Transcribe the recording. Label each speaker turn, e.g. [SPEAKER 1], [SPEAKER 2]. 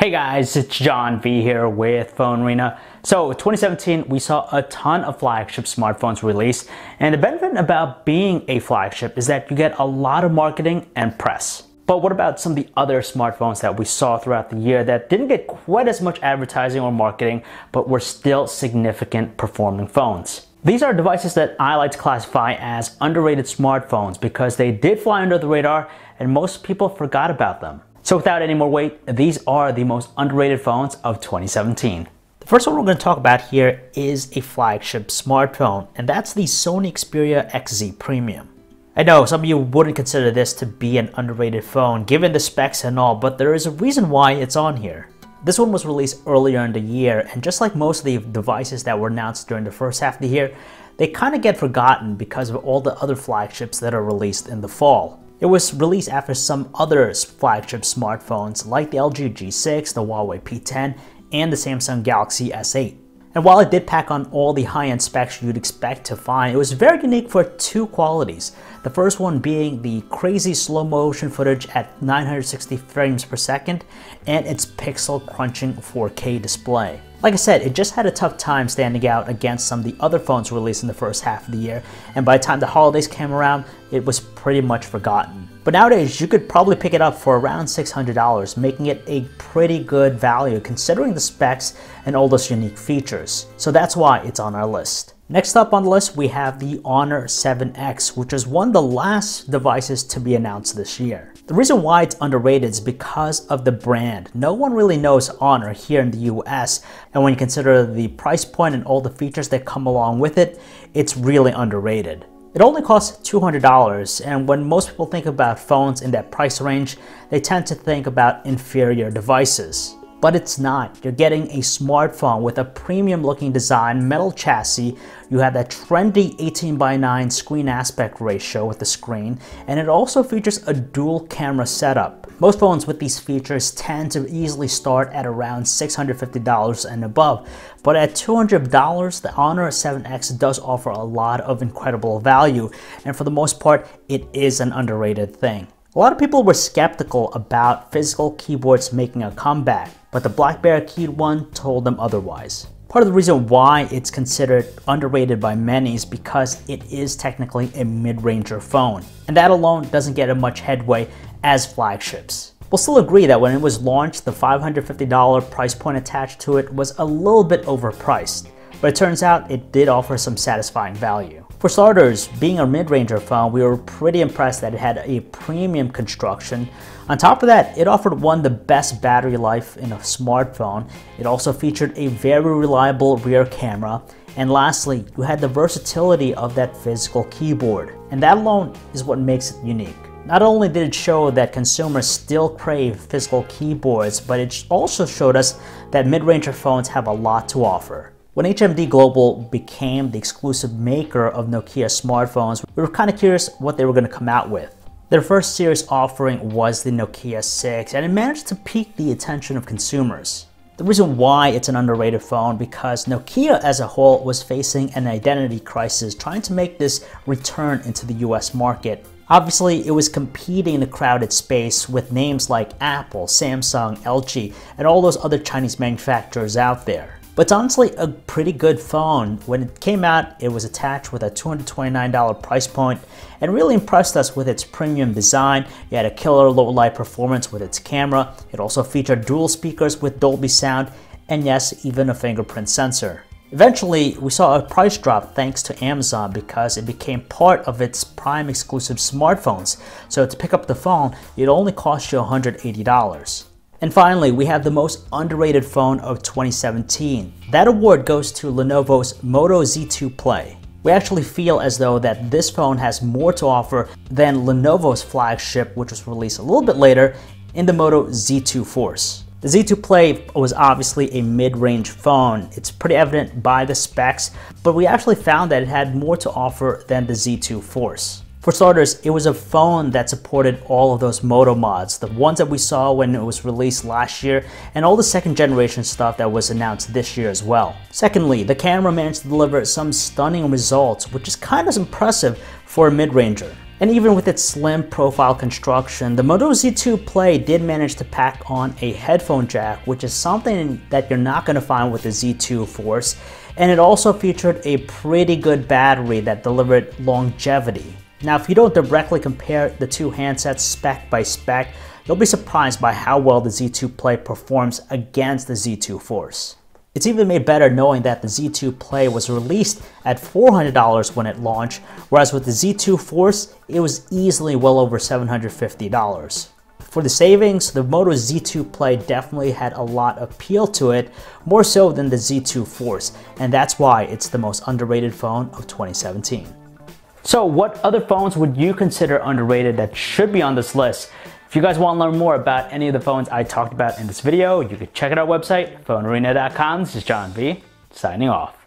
[SPEAKER 1] Hey guys, it's John V here with PhoneArena. So 2017, we saw a ton of flagship smartphones released, and the benefit about being a flagship is that you get a lot of marketing and press. But what about some of the other smartphones that we saw throughout the year that didn't get quite as much advertising or marketing, but were still significant performing phones? These are devices that I like to classify as underrated smartphones because they did fly under the radar and most people forgot about them. So without any more wait, these are the most underrated phones of 2017. The first one we're going to talk about here is a flagship smartphone, and that's the Sony Xperia XZ Premium. I know some of you wouldn't consider this to be an underrated phone given the specs and all, but there is a reason why it's on here. This one was released earlier in the year, and just like most of the devices that were announced during the first half of the year, they kind of get forgotten because of all the other flagships that are released in the fall. It was released after some other flagship smartphones like the LG G6, the Huawei P10, and the Samsung Galaxy S8. And while it did pack on all the high-end specs you'd expect to find, it was very unique for two qualities. The first one being the crazy slow motion footage at 960 frames per second and its pixel crunching 4K display. Like I said, it just had a tough time standing out against some of the other phones released in the first half of the year, and by the time the holidays came around, it was pretty much forgotten. But nowadays, you could probably pick it up for around $600, making it a pretty good value considering the specs and all those unique features. So that's why it's on our list. Next up on the list, we have the Honor 7X, which is one of the last devices to be announced this year. The reason why it's underrated is because of the brand. No one really knows Honor here in the US, and when you consider the price point and all the features that come along with it, it's really underrated. It only costs $200, and when most people think about phones in that price range, they tend to think about inferior devices. But it's not. You're getting a smartphone with a premium looking design, metal chassis. You have that trendy 18:9 screen aspect ratio with the screen, and it also features a dual camera setup. Most phones with these features tend to easily start at around $650 and above, but at $200, the Honor 7X does offer a lot of incredible value, and for the most part, it is an underrated thing. A lot of people were skeptical about physical keyboards making a comeback, but the BlackBerry KeyOne told them otherwise. Part of the reason why it's considered underrated by many is because it is technically a mid-ranger phone, and that alone doesn't get as much headway as flagships. We'll still agree that when it was launched, the $550 price point attached to it was a little bit overpriced, but it turns out it did offer some satisfying value. For starters, being a mid-ranger phone, we were pretty impressed that it had a premium construction. On top of that, it offered one of the best battery life in a smartphone. It also featured a very reliable rear camera. And lastly, you had the versatility of that physical keyboard. And that alone is what makes it unique. Not only did it show that consumers still crave physical keyboards, but it also showed us that mid-ranger phones have a lot to offer. When HMD Global became the exclusive maker of Nokia smartphones, we were kind of curious what they were going to come out with. Their first serious offering was the Nokia 6, and it managed to pique the attention of consumers. The reason why it's an underrated phone because Nokia as a whole was facing an identity crisis trying to make this return into the US market. Obviously, it was competing in a crowded space with names like Apple, Samsung, LG, and all those other Chinese manufacturers out there. But it's honestly a pretty good phone. When it came out, it was attached with a $229 price point and really impressed us with its premium design. It had a killer low light performance with its camera. It also featured dual speakers with Dolby sound, and yes, even a fingerprint sensor. Eventually, we saw a price drop thanks to Amazon because it became part of its Prime exclusive smartphones. So to pick up the phone, it only cost you $180. And finally, we have the most underrated phone of 2017. That award goes to Lenovo's Moto Z2 Play. We actually feel as though that this phone has more to offer than Lenovo's flagship, which was released a little bit later, in the Moto Z2 Force. The Z2 Play was obviously a mid-range phone. It's pretty evident by the specs, but we actually found that it had more to offer than the Z2 Force. For starters, it was a phone that supported all of those Moto mods, the ones that we saw when it was released last year, and all the second generation stuff that was announced this year as well. Secondly, the camera managed to deliver some stunning results, which is kind of impressive for a mid-ranger. And even with its slim profile construction, the Moto Z2 Play did manage to pack on a headphone jack, which is something that you're not going to find with the Z2 Force. And it also featured a pretty good battery that delivered longevity. Now, if you don't directly compare the two handsets spec by spec, you'll be surprised by how well the Z2 Play performs against the Z2 Force. It's even made better knowing that the Z2 Play was released at $400 when it launched, whereas with the Z2 Force, it was easily well over $750. For the savings, the Moto Z2 Play definitely had a lot of appeal to it, more so than the Z2 Force, and that's why it's the most underrated phone of 2017. So what other phones would you consider underrated that should be on this list? If you guys want to learn more about any of the phones I talked about in this video, you can check out our website, PhoneArena.com. This is John V, signing off.